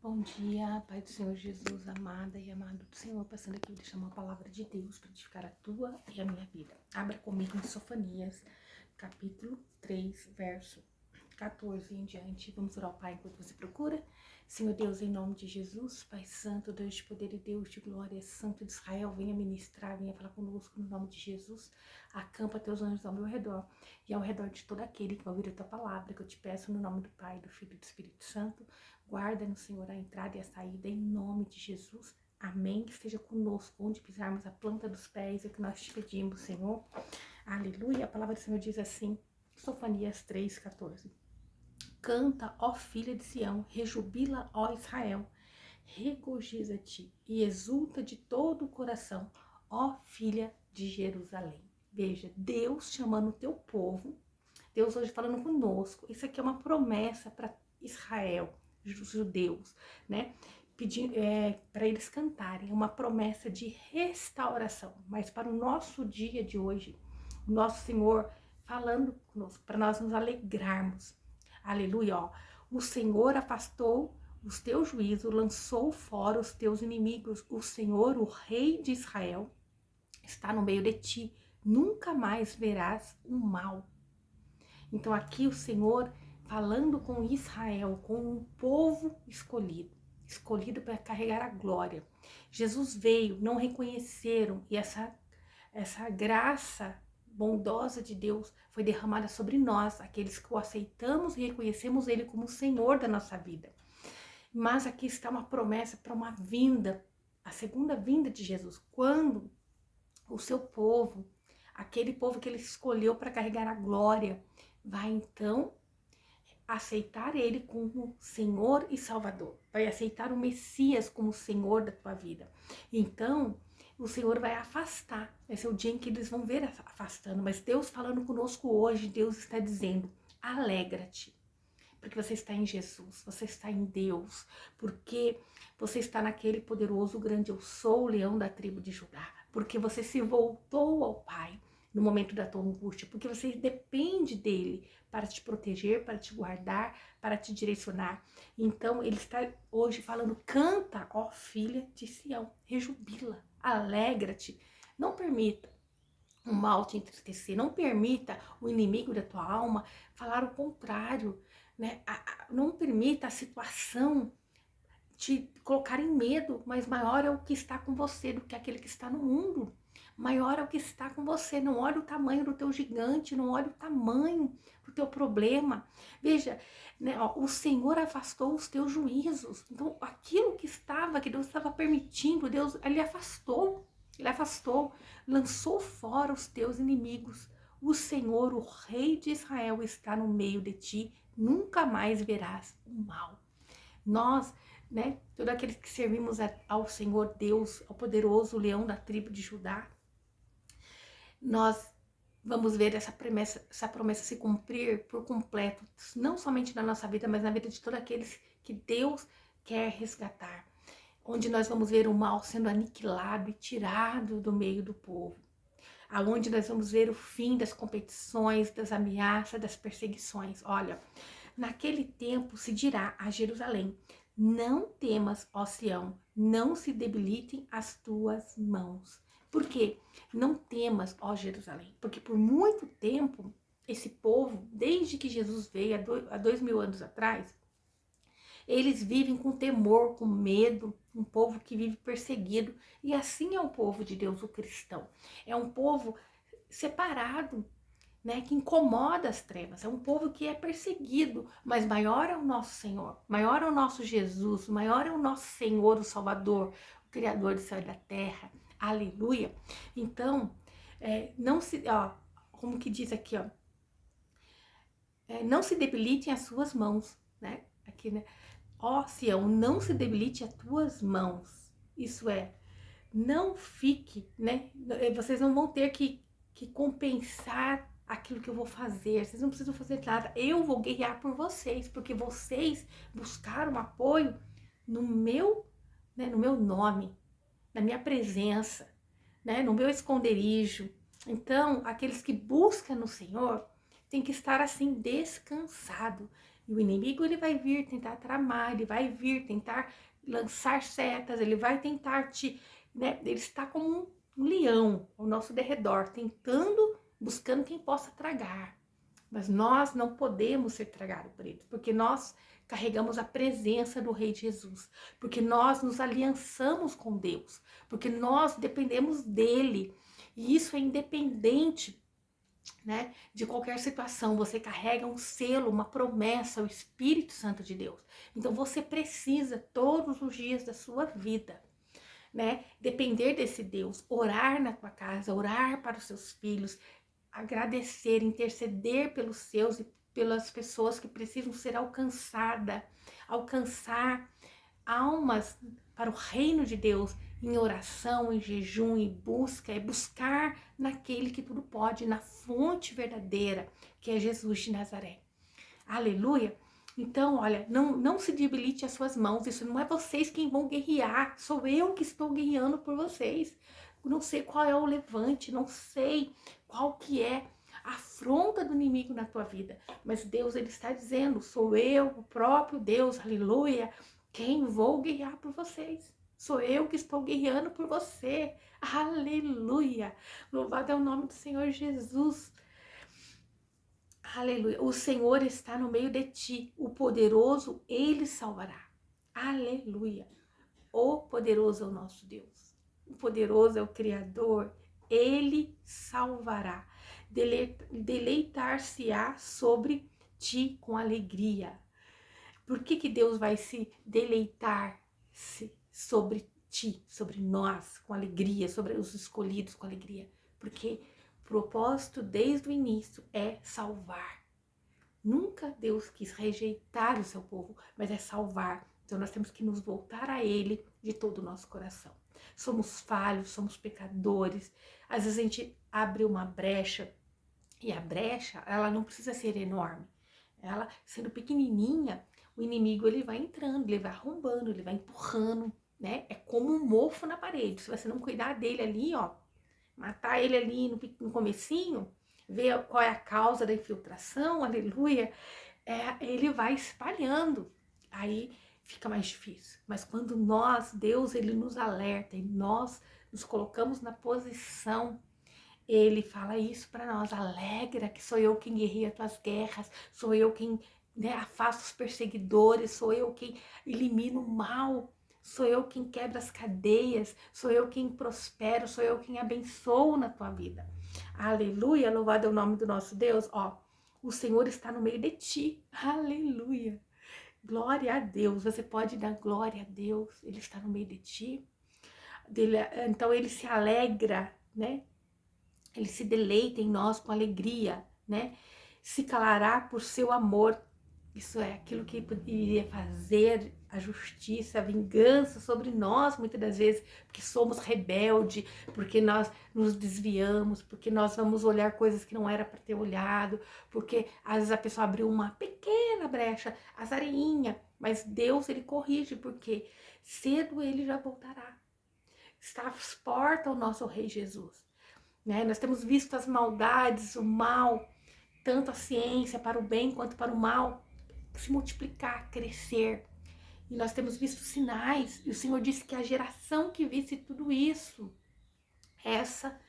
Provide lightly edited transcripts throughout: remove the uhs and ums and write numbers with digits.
Bom dia, Pai do Senhor Jesus, amada e amado do Senhor, passando aqui, deixar uma palavra de Deus para edificar a tua e a minha vida. Abra comigo em Sofonias, capítulo 3, verso 14 em diante. Vamos orar ao Pai enquanto você procura. Senhor Deus, em nome de Jesus, Pai Santo, Deus de poder e Deus de glória, Santo de Israel, venha ministrar, venha falar conosco no nome de Jesus. Acampa teus anjos ao meu redor e ao redor de todo aquele que vai ouvir a tua palavra, que eu te peço no nome do Pai, do Filho e do Espírito Santo. Guarda no Senhor a entrada e a saída em nome de Jesus. Amém. Que esteja conosco onde pisarmos a planta dos pés, é o que nós te pedimos, Senhor. Aleluia. A palavra do Senhor diz assim, Sofonias 3,14. Canta, ó filha de Sião, rejubila, ó Israel, regozija-te e exulta de todo o coração, ó filha de Jerusalém. Veja, Deus chamando o teu povo, Deus hoje falando conosco. Isso aqui é uma promessa para Israel, os judeus, né? Pedindo para eles cantarem, é uma promessa de restauração. Mas para o nosso dia de hoje, o nosso Senhor falando conosco, para nós nos alegrarmos. Aleluia, ó. O Senhor afastou os teus juízos, lançou fora os teus inimigos. O Senhor, o Rei de Israel, está no meio de ti. Nunca mais verás o mal. Então aqui o Senhor falando com Israel, com um povo escolhido para carregar a glória. Jesus veio, não reconheceram, e essa graça bondosa de Deus foi derramada sobre nós, aqueles que o aceitamos e reconhecemos Ele como o Senhor da nossa vida. Mas aqui está uma promessa para uma vinda, a segunda vinda de Jesus, quando o seu povo, aquele povo que Ele escolheu para carregar a glória, vai então aceitar Ele como Senhor e Salvador, vai aceitar o Messias como Senhor da tua vida. Então o Senhor vai afastar, esse é o dia em que eles vão ver afastando, mas Deus falando conosco hoje, Deus está dizendo, alegra-te, porque você está em Jesus, você está em Deus, porque você está naquele poderoso, grande eu sou, o leão da tribo de Judá, porque você se voltou ao Pai no momento da tua angústia, porque você depende dele para te proteger, para te guardar, para te direcionar. Então ele está hoje falando, canta, ó filha de Sião, rejubila, alegra-te, não permita o mal te entristecer, não permita o inimigo da tua alma falar o contrário, né? Não permita a situação te colocar em medo, mas maior é o que está com você do que aquele que está no mundo. Maior é o que está com você. Não olhe o tamanho do teu gigante, não olhe o tamanho do teu problema. Veja, né, ó, o Senhor afastou os teus juízos. Então, aquilo que Deus estava permitindo, Deus, Ele afastou, lançou fora os teus inimigos. O Senhor, o Rei de Israel, está no meio de ti, nunca mais verás o mal. Nós, né, todos aqueles que servimos ao Senhor Deus, ao poderoso leão da tribo de Judá, nós vamos ver essa promessa se cumprir por completo, não somente na nossa vida, mas na vida de todos aqueles que Deus quer resgatar, onde nós vamos ver o mal sendo aniquilado e tirado do meio do povo, aonde nós vamos ver o fim das competições, das ameaças, das perseguições. Olha, naquele tempo se dirá a Jerusalém, não temas, ó Sião, não se debilitem as tuas mãos. Por quê? Não temas, ó Jerusalém, porque por muito tempo esse povo, desde que Jesus veio há 2000 anos atrás, eles vivem com temor, com medo, um povo que vive perseguido, e assim é o povo de Deus, o cristão. É um povo separado, né, que incomoda as trevas, é um povo que é perseguido, mas maior é o nosso Senhor, maior é o nosso Jesus, maior é o nosso Senhor, o Salvador, o Criador do céu e da terra, aleluia. Então, não se, ó, como que diz aqui, ó, não se debilitem as suas mãos, né, aqui, né, ó Sião, não se debilite as tuas mãos, isso é, não fique, né, vocês não vão ter que compensar aquilo que eu vou fazer, vocês não precisam fazer nada, eu vou guerrear por vocês, porque vocês buscaram apoio no meu, né, no meu nome, na minha presença, né, no meu esconderijo. Então, aqueles que buscam no Senhor tem que estar assim descansado. E o inimigo, ele vai vir tentar tramar, ele vai vir tentar lançar setas, ele vai tentar te, né? Ele está como um leão ao nosso derredor, tentando, buscando quem possa tragar. Mas nós não podemos ser tragados por eles, porque nós carregamos a presença do Rei Jesus, porque nós nos aliançamos com Deus, porque nós dependemos dele. E isso é independente, né, de qualquer situação. Você carrega um selo, uma promessa, o Espírito Santo de Deus. Então você precisa todos os dias da sua vida, né, depender desse Deus, orar na tua casa, orar para os seus filhos, agradecer, interceder pelos seus e pelas pessoas que precisam ser alcançadas, alcançar almas para o reino de Deus em oração, em jejum, em busca, é buscar naquele que tudo pode, na fonte verdadeira, que é Jesus de Nazaré. Aleluia! Então, olha, não se debilite as suas mãos, isso não é vocês quem vão guerrear, sou eu que estou guerreando por vocês. Não sei qual é o levante, não sei qual que é a afronta do inimigo na tua vida, mas Deus, ele está dizendo, sou eu, o próprio Deus, aleluia, quem vou guerrear por vocês. Sou eu que estou guerreando por você, aleluia, louvado é o nome do Senhor Jesus. Aleluia. O Senhor está no meio de ti. O poderoso, ele salvará. Aleluia. O poderoso é o nosso Deus. O poderoso é o Criador. Ele salvará. Deleitar-se-á sobre ti com alegria. Por que Deus vai se deleitar-se sobre ti, sobre nós, com alegria, sobre os escolhidos com alegria? Porque o propósito desde o início é salvar. Nunca Deus quis rejeitar o seu povo, mas é salvar. Então nós temos que nos voltar a Ele de todo o nosso coração. Somos falhos, somos pecadores. Às vezes a gente abre uma brecha, e a brecha, ela não precisa ser enorme. Ela, sendo pequenininha, o inimigo, ele vai entrando, ele vai arrombando, ele vai empurrando, né? É como um mofo na parede. Se você não cuidar dele ali, ó, matar ele ali no comecinho, ver qual é a causa da infiltração, aleluia, ele vai espalhando, aí fica mais difícil. Mas quando nós, Deus, ele nos alerta e nós nos colocamos na posição, ele fala isso para nós, alegra que sou eu quem guerreia tuas guerras, sou eu quem, né, afasta os perseguidores, sou eu quem elimina o mal, sou eu quem quebra as cadeias, sou eu quem prospero, sou eu quem abençoo na tua vida. Aleluia, louvado é o nome do nosso Deus. Ó, o Senhor está no meio de ti. Aleluia. Glória a Deus. Você pode dar glória a Deus. Ele está no meio de ti. Então ele se alegra, né? Ele se deleita em nós com alegria, né? Se calará por seu amor. Isso é aquilo que iria fazer a justiça, a vingança sobre nós, muitas das vezes, porque somos rebeldes, porque nós nos desviamos, porque nós vamos olhar coisas que não era para ter olhado, porque às vezes a pessoa abriu uma pequena brecha, azareinha, mas Deus, ele corrige, porque cedo ele já voltará. Está às portas o nosso Rei Jesus, né? Nós temos visto as maldades, o mal, tanto a ciência para o bem quanto para o mal, se multiplicar, crescer. E nós temos visto sinais, e o Senhor disse que a geração que visse tudo isso, essa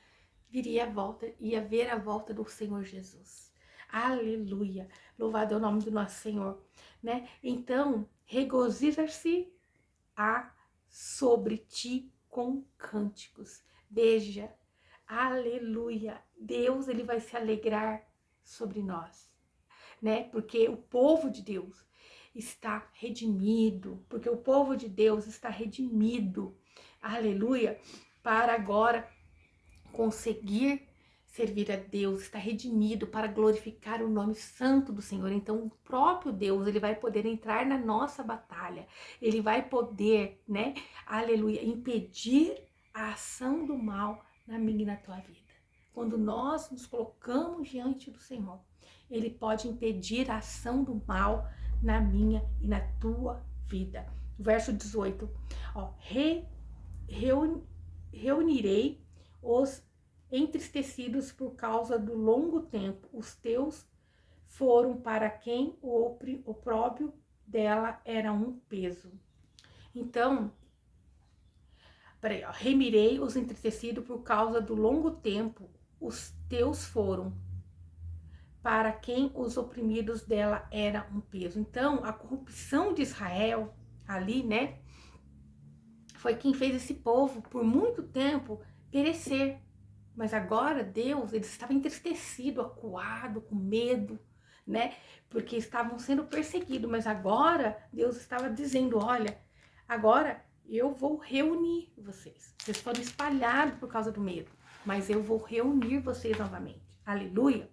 viria a volta, ia ver a volta do Senhor Jesus. Aleluia! Louvado é o nome do nosso Senhor, né? Então, regozijar-se-á sobre ti com cânticos. Veja, aleluia! Deus, ele vai se alegrar sobre nós, né? Porque o povo de Deus está redimido, porque o povo de Deus está redimido, aleluia, para agora conseguir servir a Deus, está redimido para glorificar o nome santo do Senhor. Então o próprio Deus, ele vai poder entrar na nossa batalha, ele vai poder, né, aleluia, impedir a ação do mal na minha e na tua vida. Quando nós nos colocamos diante do Senhor, ele pode impedir a ação do mal na minha e na tua vida. Verso 18, ó, reunirei os entristecidos por causa do longo tempo, os teus foram para quem o opróbrio dela era um peso. Então, remirei os entristecidos por causa do longo tempo, os teus foram para quem os oprimidos dela era um peso. Então, a corrupção de Israel ali, né, foi quem fez esse povo por muito tempo perecer. Mas agora Deus, ele estava entristecido, acuado, com medo, né, porque estavam sendo perseguidos. Mas agora Deus estava dizendo, olha, agora eu vou reunir vocês. Vocês foram espalhados por causa do medo, mas eu vou reunir vocês novamente. Aleluia.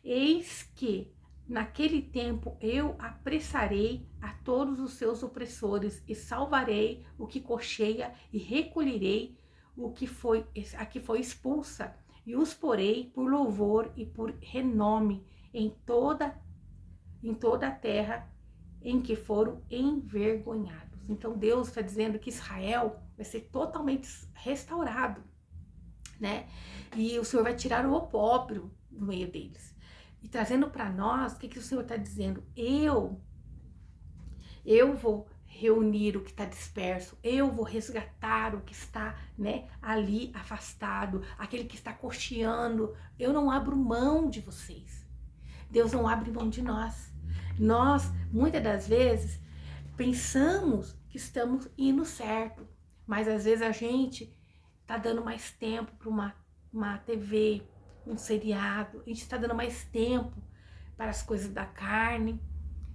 Eis que naquele tempo eu apressarei a todos os seus opressores e salvarei o que cocheia e recolherei a que foi expulsa e os porei por louvor e por renome em toda a terra em que foram envergonhados. Então Deus está dizendo que Israel vai ser totalmente restaurado, né? E o Senhor vai tirar o opróbrio do meio deles. E trazendo para nós, o que o Senhor está dizendo? Eu vou reunir o que está disperso, eu vou resgatar o que está, né, ali afastado, aquele que está cocheando. Eu não abro mão de vocês. Deus não abre mão de nós. Nós, muitas das vezes, pensamos que estamos indo certo, mas às vezes a gente está dando mais tempo para uma TV, um seriado, a gente está dando mais tempo para as coisas da carne,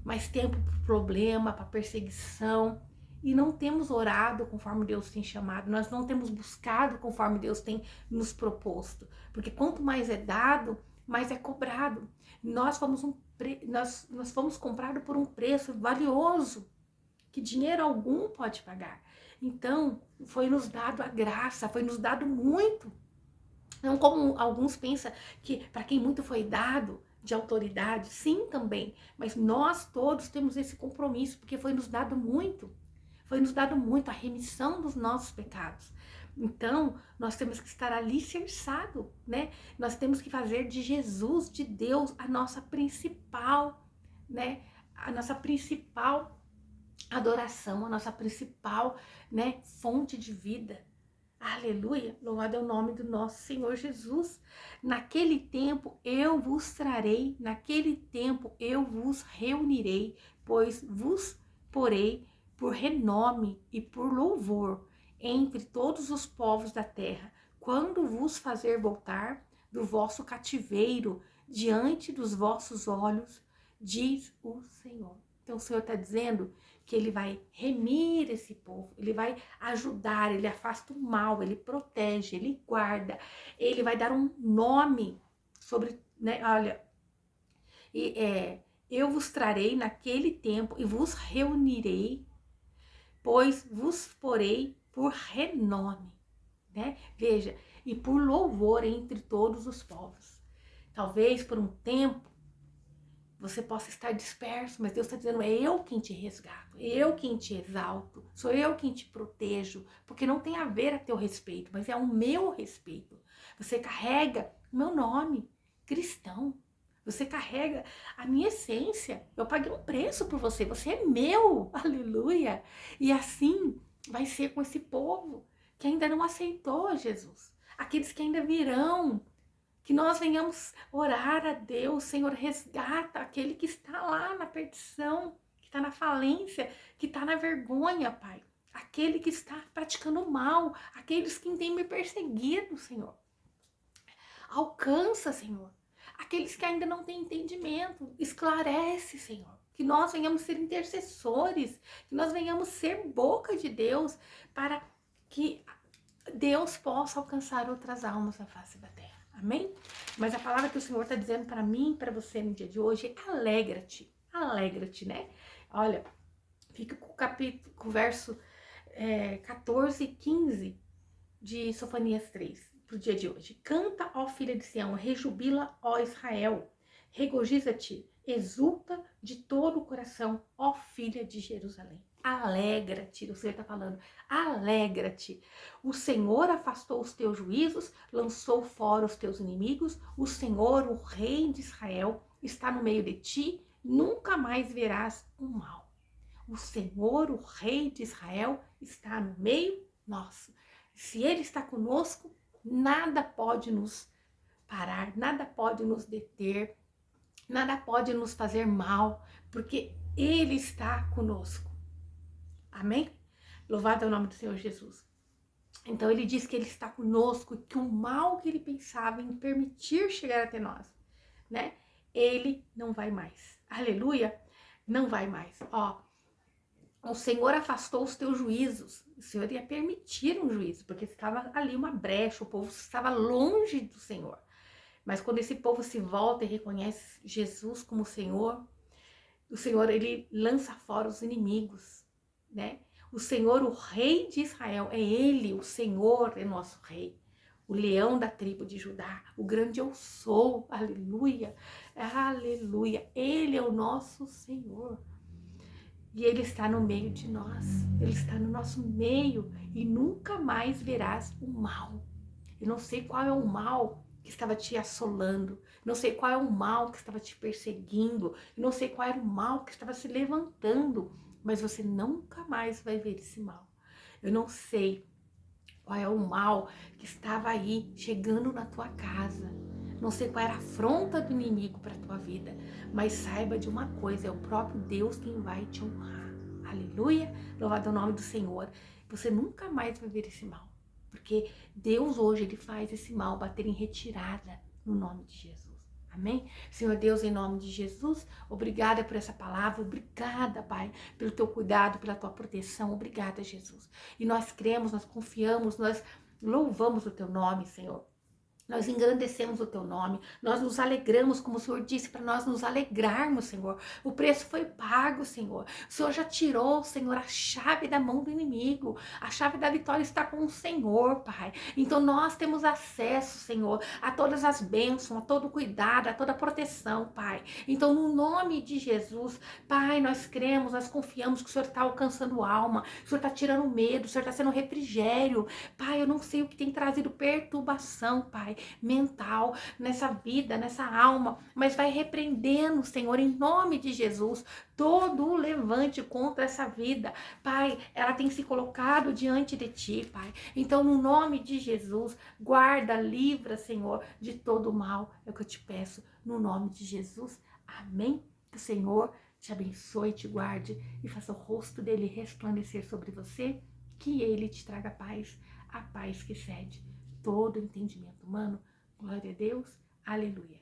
mais tempo para o problema, para a perseguição, e não temos orado conforme Deus tem chamado, nós não temos buscado conforme Deus tem nos proposto, porque quanto mais é dado, mais é cobrado. Nós fomos comprados por um preço valioso, que dinheiro algum pode pagar. Então, foi nos dado a graça, foi nos dado muito. Não como alguns pensam que para quem muito foi dado de autoridade, sim também, mas nós todos temos esse compromisso, porque foi nos dado muito a remissão dos nossos pecados. Então, nós temos que estar alicerçados, né? Nós temos que fazer de Jesus, de Deus, a nossa principal, né? A nossa principal adoração, a nossa principal, né, fonte de vida. Aleluia, louvado é o nome do nosso Senhor Jesus. Naquele tempo eu vos trarei, naquele tempo eu vos reunirei, pois vos porei por renome e por louvor entre todos os povos da terra, quando vos fazer voltar do vosso cativeiro diante dos vossos olhos, diz o Senhor. Então o Senhor está dizendo que ele vai remir esse povo, ele vai ajudar, ele afasta o mal, ele protege, ele guarda, ele vai dar um nome sobre, né, olha, eu vos trarei naquele tempo e vos reunirei, pois vos porei por renome, né? Veja, e por louvor entre todos os povos. Talvez por um tempo você possa estar disperso, mas Deus está dizendo, é eu quem te resgato, é eu quem te exalto, sou eu quem te protejo, porque não tem a ver a teu respeito, mas é o meu respeito. Você carrega o meu nome, cristão, você carrega a minha essência, eu paguei um preço por você, você é meu, aleluia. E assim vai ser com esse povo que ainda não aceitou Jesus, aqueles que ainda virão. Que nós venhamos orar a Deus, Senhor, resgata aquele que está lá na perdição, que está na falência, que está na vergonha, Pai. Aquele que está praticando mal, aqueles que têm me perseguido, Senhor. Alcança, Senhor. Aqueles que ainda não têm entendimento, esclarece, Senhor. Que nós venhamos ser intercessores, que nós venhamos ser boca de Deus, para que Deus possa alcançar outras almas na face da terra. Amém? Mas a palavra que o Senhor está dizendo para mim e para você no dia de hoje é alegra-te. Alegra-te, né? Olha, fica com o verso 14 e 15 de Sofonias 3, para o dia de hoje. Canta, ó filha de Sião, rejubila, ó Israel. Regozija-te, exulta de todo o coração, ó filha de Jerusalém. Alegra-te, o Senhor está falando, alegra-te. O Senhor afastou os teus juízos, lançou fora os teus inimigos, o Senhor, o Rei de Israel, está no meio de ti, nunca mais verás o mal. O Senhor, o Rei de Israel, está no meio nosso. Se Ele está conosco, nada pode nos parar, nada pode nos deter, nada pode nos fazer mal, porque Ele está conosco. Amém? Louvado é o nome do Senhor Jesus. Então ele diz que ele está conosco, que o mal que ele pensava em permitir chegar até nós, né? Ele não vai mais. Aleluia! Não vai mais. Ó, o Senhor afastou os teus juízos. O Senhor ia permitir um juízo, porque estava ali uma brecha, o povo estava longe do Senhor. Mas quando esse povo se volta e reconhece Jesus como Senhor, o Senhor, ele lança fora os inimigos, né? O Senhor, o Rei de Israel, é Ele, o Senhor é nosso Rei. O leão da tribo de Judá, o grande eu sou, aleluia, aleluia. Ele é o nosso Senhor. E Ele está no meio de nós, Ele está no nosso meio e nunca mais verás o mal. Eu não sei qual é o mal que estava te assolando, não sei qual é o mal que estava te perseguindo, não sei qual era o mal que estava se levantando, mas você nunca mais vai ver esse mal. Eu não sei qual é o mal que estava aí chegando na tua casa, não sei qual era a afronta do inimigo para a tua vida, mas saiba de uma coisa, é o próprio Deus quem vai te honrar. Aleluia, louvado é o nome do Senhor. Você nunca mais vai ver esse mal, porque Deus hoje ele faz esse mal bater em retirada no nome de Jesus. Amém? Senhor Deus, em nome de Jesus, obrigada por essa palavra, obrigada, Pai, pelo teu cuidado, pela tua proteção, obrigada, Jesus. E nós cremos, nós confiamos, nós louvamos o teu nome, Senhor. Nós engrandecemos o teu nome, nós nos alegramos, como o Senhor disse, para nós nos alegrarmos, Senhor. O preço foi pago, Senhor. O Senhor já tirou, Senhor, a chave da mão do inimigo. A chave da vitória está com o Senhor, Pai. Então nós temos acesso, Senhor, a todas as bênçãos, a todo cuidado, a toda proteção, Pai. Então, no nome de Jesus, Pai, nós cremos, nós confiamos que o Senhor está alcançando alma, o Senhor está tirando medo, o Senhor está sendo refrigério. Pai, eu não sei o que tem trazido perturbação, Pai, mental, nessa vida, nessa alma, mas vai repreendendo, Senhor, em nome de Jesus, todo o levante contra essa vida, Pai, ela tem se colocado diante de Ti, Pai, então no nome de Jesus, guarda, livra, Senhor, de todo o mal, é o que eu te peço, no nome de Jesus, amém, que o Senhor te abençoe, te guarde e faça o rosto dele resplandecer sobre você, que ele te traga paz, a paz que excede todo entendimento humano. Glória a Deus, aleluia.